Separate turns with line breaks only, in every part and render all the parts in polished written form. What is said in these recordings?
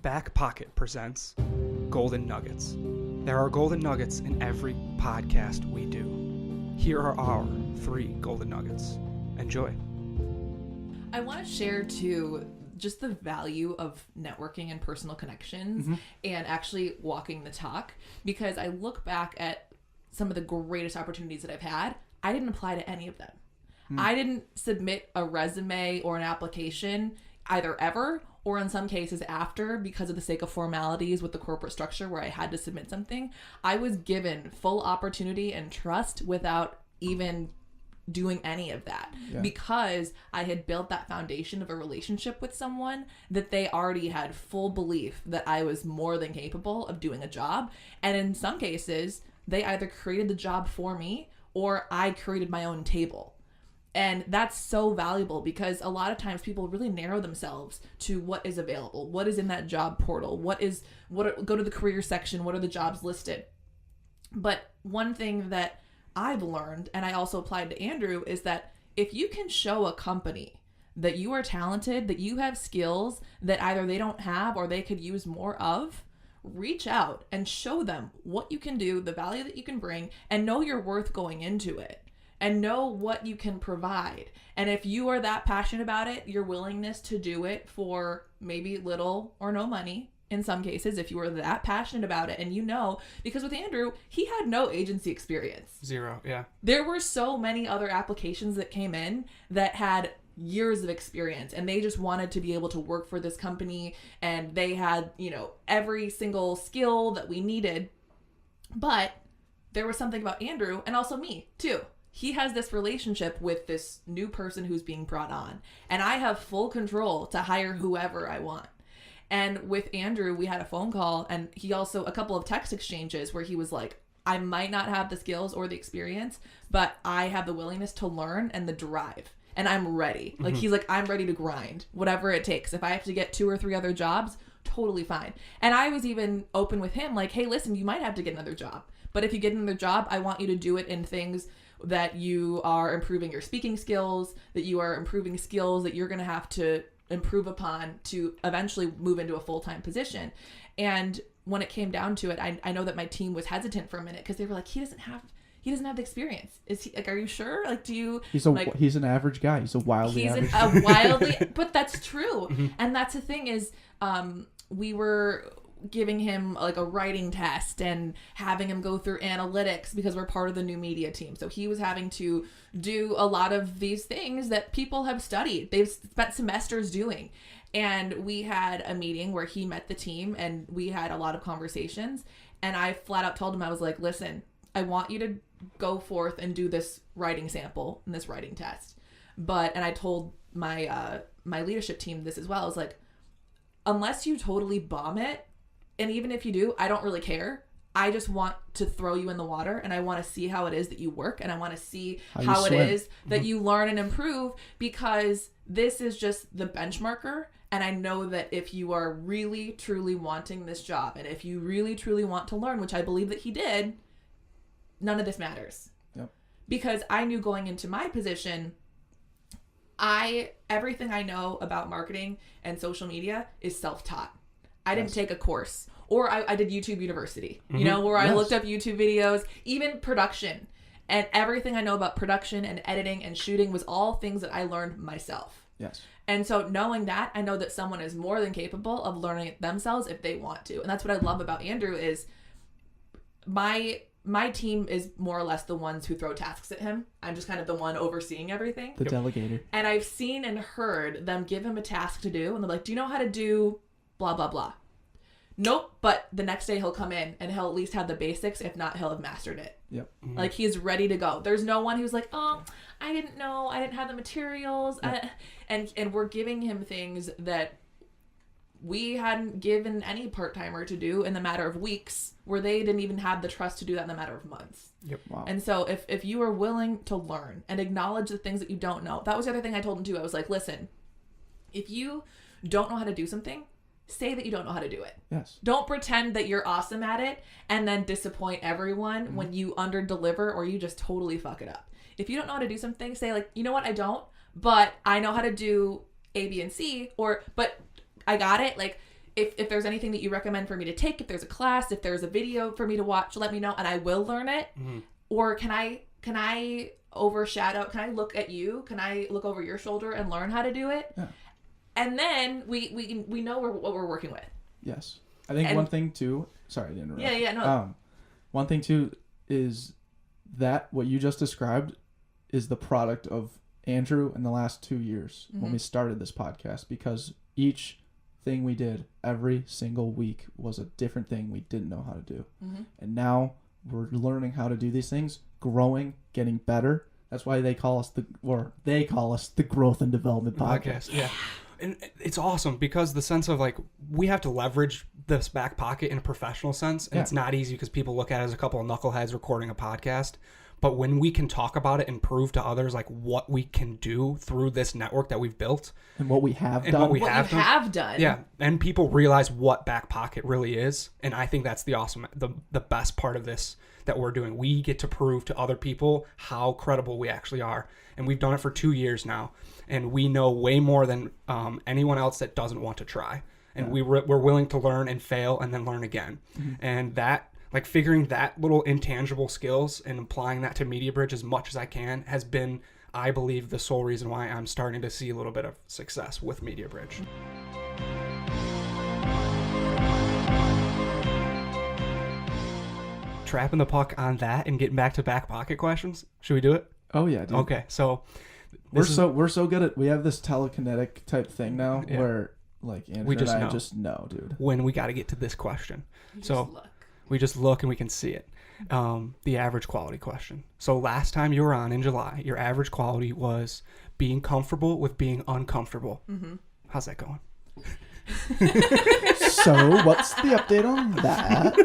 Backpocket presents Golden Nuggets. There are golden nuggets in every podcast we do. Here are our 3 golden nuggets. Enjoy.
I want to share too just the value of networking and personal connections and actually walking the talk, because I look back at some of the greatest opportunities that I've had. I didn't apply to any of them. I didn't submit a resume or an application either ever or in some cases after, because of the sake of formalities with the corporate structure where I had to submit something. I was given full opportunity and trust without even doing any of that, because I had built that foundation of a relationship with someone that they already had full belief that I was more than capable of doing a job. And in some cases, they either created the job for me or I created my own table. And that's so valuable, because a lot of times people really narrow themselves to what is available, what is in that job portal, go to the career section, what are the jobs listed. But one thing that I've learned, and I also applied to Andrew, is that if you can show a company that you are talented, that you have skills that either they don't have or they could use more of, reach out and show them what you can do, the value that you can bring, and know your worth going into it. And know what you can provide. And if you are that passionate about it, your willingness to do it for maybe little or no money, in some cases, if you were that passionate about it. And because with Andrew, he had no agency experience.
0, yeah.
There were so many other applications that came in that had years of experience, and they just wanted to be able to work for this company, and they had, every single skill that we needed. But there was something about Andrew, and also me too. He has this relationship with this new person who's being brought on, and I have full control to hire whoever I want. And with Andrew, we had a phone call, and he also a couple of text exchanges where he was like, I might not have the skills or the experience, but I have the willingness to learn and the drive, and I'm ready. Like, he's like, I'm ready to grind, whatever it takes. If I have to get 2 or 3 other jobs, totally fine. And I was even open with him, like, hey, listen, you might have to get another job, but if you get another job, I want you to do it in things that you are improving your speaking skills, that you are improving skills that you're going to have to improve upon to eventually move into a full-time position. And when it came down to it, I know that my team was hesitant for a minute, because they were like, he doesn't have the experience. Is he, like, are you sure? Like, do you... He's
an average guy. He's a wildly average
guy. But that's true. And that's the thing is, we were giving him like a writing test and having him go through analytics, because we're part of the new media team. So he was having to do a lot of these things that people have studied. They've spent semesters doing. And we had a meeting where he met the team, and we had a lot of conversations. And I flat out told him, I was like, listen, I want you to go forth and do this writing sample and this writing test. And I told my leadership team this as well. I was like, unless you totally bomb it, and even if you do, I don't really care. I just want to throw you in the water, and I want to see how it is that you work, and I want to see how it is that you learn and improve, because this is just the benchmarker. And I know that if you are really, truly wanting this job, and if you really, truly want to learn, which I believe that he did, none of this matters.
Yep.
Because I knew going into my position, everything I know about marketing and social media is self-taught. I didn't take a course, or I did YouTube University, where I looked up YouTube videos, even production, and everything I know about production and editing and shooting was all things that I learned myself.
Yes.
And so knowing that, I know that someone is more than capable of learning it themselves if they want to. And that's what I love about Andrew is my team is more or less the ones who throw tasks at him. I'm just kind of the one overseeing everything.
The delegator.
And I've seen and heard them give him a task to do, and they're like, do you know how to do blah, blah, blah? Nope. But the next day he'll come in and he'll at least have the basics. If not, he'll have mastered it.
Yep.
Mm-hmm. Like, he's ready to go. There's no one who's like, oh, I didn't know. I didn't have the materials. Yep. And we're giving him things that we hadn't given any part-timer to do in the matter of weeks, where they didn't even have the trust to do that in the matter of months.
Yep. Wow.
And so if you are willing to learn and acknowledge the things that you don't know, that was the other thing I told him too. I was like, listen, if you don't know how to do something, say that you don't know how to do it.
Yes.
Don't pretend that you're awesome at it and then disappoint everyone when you under-deliver or you just totally fuck it up. If you don't know how to do something, say like, you know what, I don't, but I know how to do A, B, and C, but I got it. Like, if there's anything that you recommend for me to take, if there's a class, if there's a video for me to watch, let me know and I will learn it. Or can I overshadow, can I look at you? Can I look over your shoulder and learn how to do it?
Yeah.
And then we know what we're working with.
Yes. I think one thing too, sorry to interrupt.
Yeah, no.
One thing too is that what you just described is the product of Andrew in the last 2 years when we started this podcast, because each thing we did every single week was a different thing we didn't know how to do. And now we're learning how to do these things, growing, getting better. That's why they call us the growth and development podcast.
Yeah. And it's awesome because the sense of like, we have to leverage this back pocket in a professional sense. And it's not easy because people look at it as a couple of knuckleheads recording a podcast. But when we can talk about it and prove to others like what we can do through this network that we've built
and what we have done,
what you have done,
yeah, and people realize what Backpocket really is, and I think that's the best part of this that we're doing. We get to prove to other people how credible we actually are, and we've done it for 2 years now, and we know way more than anyone else that doesn't want to try, and we're willing to learn and fail and then learn again, and that. Like figuring that little intangible skills and applying that to MediaBridge as much as I can has been, I believe, the sole reason why I'm starting to see a little bit of success with MediaBridge. Trapping the puck on that and getting back to Backpocket questions. Should we do it?
Oh yeah, dude.
Okay, so
we're so good at, we have this telekinetic type thing now where like Andrew and I just know, dude.
When we got to get to this question. We just look and we can see it. The average quality question. So last time you were on in July, your average quality was being comfortable with being uncomfortable. How's that going?
So what's the update on that?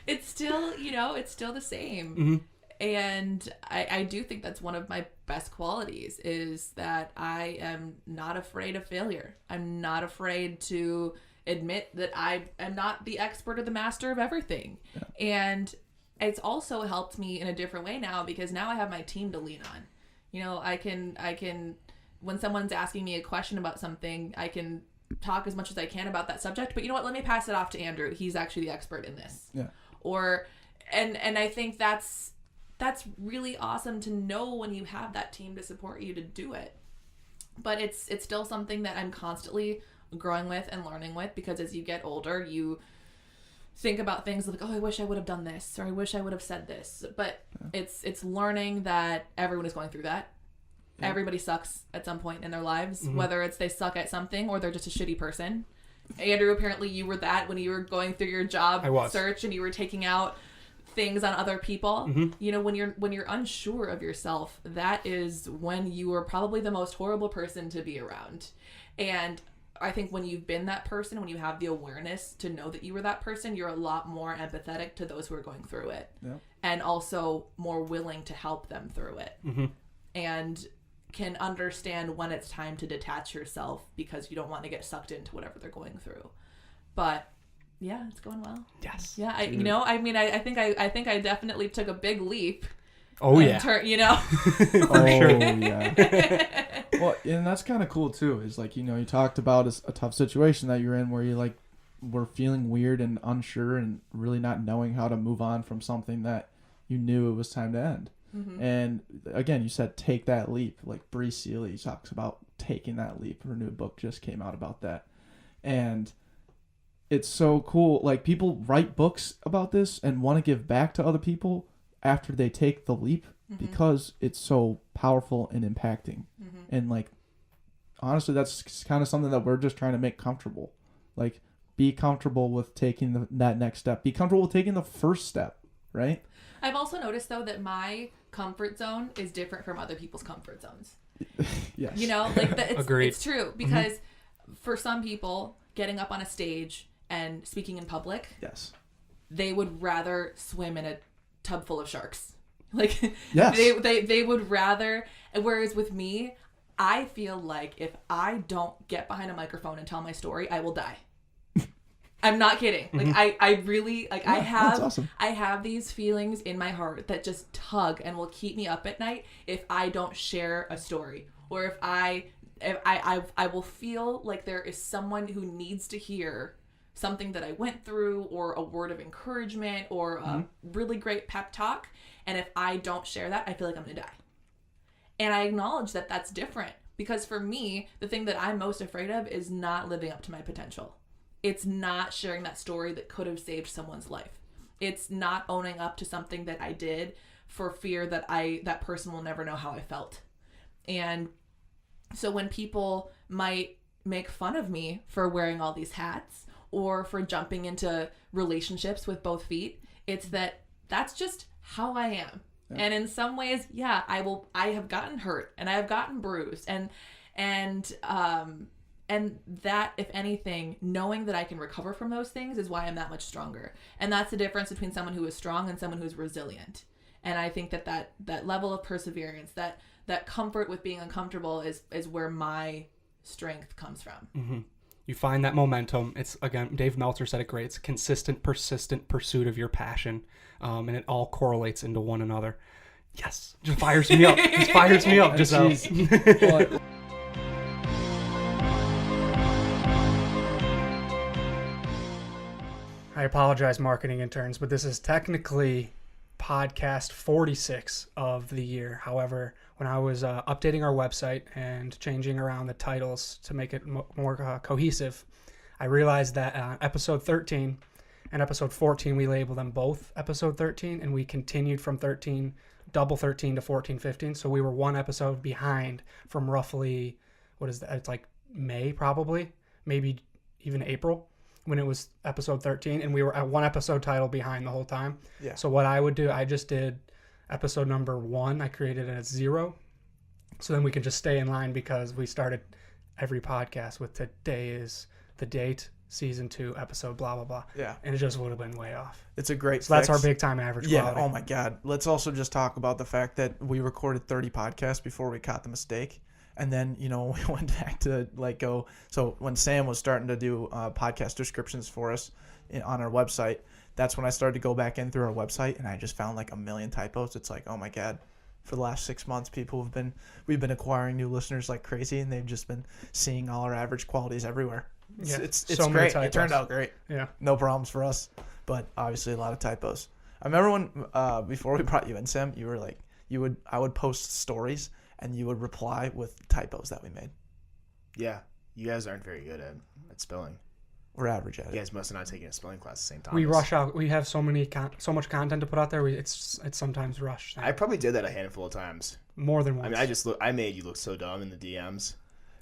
It's still, it's still the same. And I do think that's one of my best qualities is that I am not afraid of failure. I'm not afraid to admit that I am not the expert or the master of everything. And it's also helped me in a different way now because now I have my team to lean on. I can when someone's asking me a question about something, I can talk as much as I can about that subject, but you know what, let me pass it off to Andrew. He's actually the expert in this. And I think that's really awesome to know when you have that team to support you to do it. But it's still something that I'm constantly growing with and learning with, because as you get older you think about things like, oh, I wish I would have done this, or I wish I would have said this, but it's learning that everyone is going through that. Everybody sucks at some point in their lives, whether it's they suck at something or they're just a shitty person. Andrew, apparently you were that when you were going through your job search and you were taking out things on other people. When you're unsure of yourself, that is when you are probably the most horrible person to be around. And I think when you've been that person, when you have the awareness to know that you were that person, you're a lot more empathetic to those who are going through it. And also more willing to help them through it. And can understand when it's time to detach yourself because you don't want to get sucked into whatever they're going through. But yeah, it's going well.
Yes.
Yeah, I think I definitely took a big leap.
Oh yeah.
For
sure. Yeah. Well, and that's kind of cool too. Is like, you talked about a tough situation that you're in where you like were feeling weird and unsure and really not knowing how to move on from something that you knew it was time to end. And again, you said take that leap. Like Bree Seeley talks about taking that leap. Her new book just came out about that, and it's so cool. Like people write books about this and want to give back to other people after they take the leap because it's so powerful and impacting. And like, honestly, that's kind of something that we're just trying to make comfortable. Like, be comfortable with taking that next step. Be comfortable with taking the first step, right?
I've also noticed though that my comfort zone is different from other people's comfort zones.
Yes.
It's true because for some people, getting up on a stage and speaking in public, they would rather swim in a tub full of sharks. Like, they would rather. Whereas with me, I feel like if I don't get behind a microphone and tell my story, I will die. I'm not kidding. Like I really like. I have these feelings in my heart that just tug and will keep me up at night if I don't share a story or if I if I will feel like there is someone who needs to hear something that I went through, or a word of encouragement, or a really great pep talk. And if I don't share that, I feel like I'm going to die. And I acknowledge that that's different, because for me, the thing that I'm most afraid of is not living up to my potential. It's not sharing that story that could have saved someone's life. It's not owning up to something that I did for fear that that person will never know how I felt. And so when people might make fun of me for wearing all these hats, or for jumping into relationships with both feet, it's that's just how I am. Yeah. And in some ways, yeah, I have gotten hurt, and I have gotten bruised, and that, if anything, knowing that I can recover from those things is why I'm that much stronger. And that's the difference between someone who is strong and someone who's resilient. And I think that level of perseverance, that comfort with being uncomfortable is where my strength comes from.
Mm-hmm. You find that momentum. It's, again, Dave Meltzer said it great. It's consistent, persistent pursuit of your passion. And it all correlates into one another. Yes. Just fires me up. Just fires me up, Giselle. I apologize, marketing interns, but this is technically podcast 46 of the year. However, when I was updating our website and changing around the titles to make it more cohesive, I realized that episode 13 and episode 14, we labeled them both episode 13, and we continued from double 13 to 14, 15. So we were one episode behind from roughly, what is that? It's like May, probably, maybe even April, when it was episode 13, and we were at one episode title behind the whole time. Yeah. So what I would do, I just did episode number 1. I created it as 0. So then we could just stay in line, because we started every podcast with today is the date, season 2, episode blah, blah, blah.
Yeah.
And it just would have been way off.
It's a great
So that's our big time average quality.
Yeah. Oh my God. Let's also just talk about the fact that we recorded 30 podcasts before we caught the mistake. And then, we went back to so when Sam was starting to do podcast descriptions for us on our website, that's when I started to go back in through our website, and I just found like a million typos. It's like, oh my God, for the last 6 months, we've been acquiring new listeners like crazy, and they've just been seeing all our average qualities everywhere. It's so great. It turned out great.
Yeah.
No problems for us, but obviously a lot of typos. I remember when, before we brought you in, Sam, you were like, I would post stories, and you would reply with typos that we made.
Yeah. You guys aren't very good at spelling.
We're average at it.
You guys must have not taken a spelling class at the same time.
We rush out. We have so much content to put out there. It's sometimes rushed.
I probably did that a handful of times.
More than once.
I mean, I made you look so dumb in the DMs.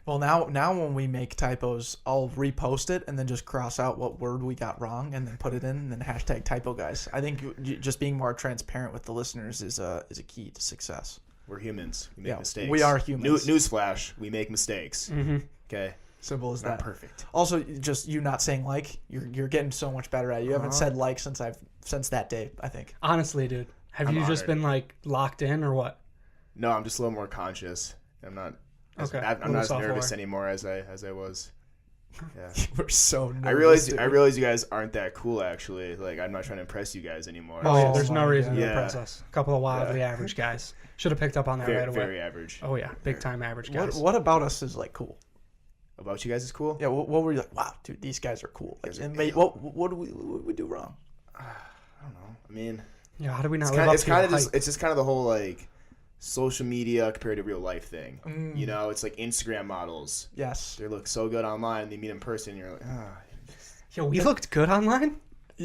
Well, now when we make typos, I'll repost it and then just cross out what word we got wrong and then put it in, and then hashtag typo guys. I think just being more transparent with the listeners is a key to success.
We're humans. We make mistakes.
We are humans.
Newsflash. We make mistakes.
Mm-hmm.
Okay.
Simple as that.
Not perfect.
Also, just you not saying you're getting so much better at it. You haven't said since that day, I think.
Honestly, dude, I'm you just been locked in or what?
No, I'm just a little more conscious. I'm not.
Okay.
I'm not as nervous anymore as I was. Yeah.
You were so nervous.
I realize you guys aren't that cool, actually. Like, I'm not trying to impress you guys anymore.
Oh, yeah, there's no reason to impress us. A couple of wildly average guys. Should have picked up on that right away.
Very average.
Oh, yeah. Big time average guys.
What about us is cool?
About you guys is cool?
Yeah, what were you like, wow, dude, these guys are cool. What do we do wrong?
I don't know. I mean,
yeah, how do we not live up to your hype?
It's just kind of the whole, social media compared to real life thing. It's like Instagram models.
Yes.
They look so good online, and they meet in person, and you're like,
Yo, we looked good online?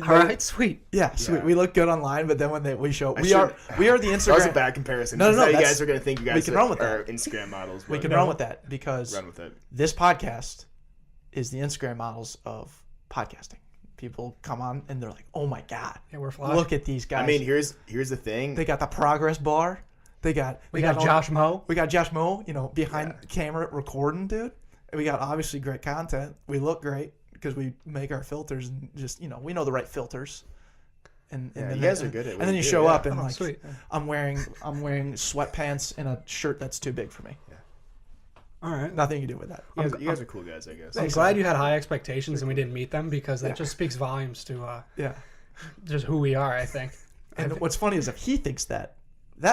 All right, sweet.
Yeah, sweet. Yeah. We look good online, but then when we show we are the Instagram. That
was a bad comparison.
No.
You guys are gonna think you guys are Instagram models.
We can run with that because
run with it.
This podcast is the Instagram models of podcasting. People come on and they're like, "Oh my God,
yeah, we're fly.
Look at these guys."
I mean, here's the thing.
They got the progress bar. We got
Josh Moe.
We got Josh Moe. Behind camera recording, dude. And we got obviously great content. We look great. Because we make our filters and just we know the right filters, and then
you guys are good at it.
And then you show up and
sweet.
I'm wearing sweatpants and a shirt that's too big for me.
Yeah.
All right,
nothing you do with that.
You guys are cool guys, I guess.
I'm glad you had high expectations and we didn't meet them because that just speaks volumes to just who we are. I think.
And what's funny is if he thinks that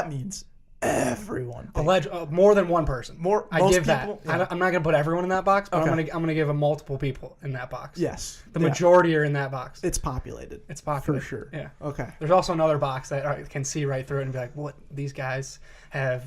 means everyone thinks.
More than one person.
Most
give
people,
that. I'm not gonna put everyone in that box, but
Okay.
I'm gonna give multiple people in that box.
Yes.
The majority are in that box.
It's populated.
It's popular
For sure.
Yeah.
Okay.
There's also another box that can see right through it and be like, what? These guys have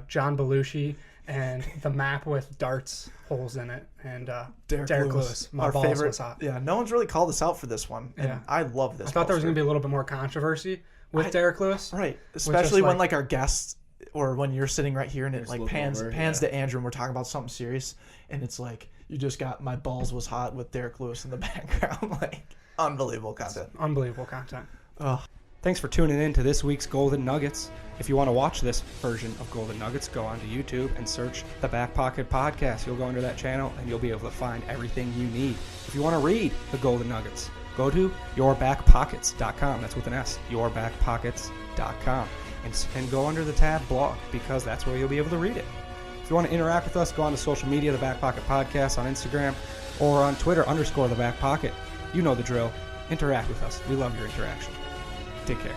John Belushi and the map with darts holes in it, and Derek Lewis. My
our
balls
favorite.
was hot.
Yeah, no one's really called us out for this one, and
Yeah.
I love this.
I thought there was
poster.
gonna be a little bit more controversy with Derek Lewis.
Right, especially
just
when like our guests, or when you're sitting right here and it
Just
like
look
pans
over,
to Andrew and we're talking about something serious, and it's like you just got my balls was hot with Derek Lewis in the background. Like unbelievable content.
Unbelievable content.
Oh,
Thanks for tuning in to this week's Golden Nuggets. If you want to watch this version of Golden Nuggets, go onto YouTube and search the Backpocket Podcast. You'll go into that channel and you'll be able to find everything you need. If you want to read the Golden Nuggets, go to yourbackpockets.com. That's with an S, yourbackpockets.com. And go under the tab blog, because that's where you'll be able to read it. If you want to interact with us, go on to social media, the Backpocket Podcast on Instagram, or on Twitter, _the Backpocket. You know the drill. Interact with us. We love your interaction. Take care.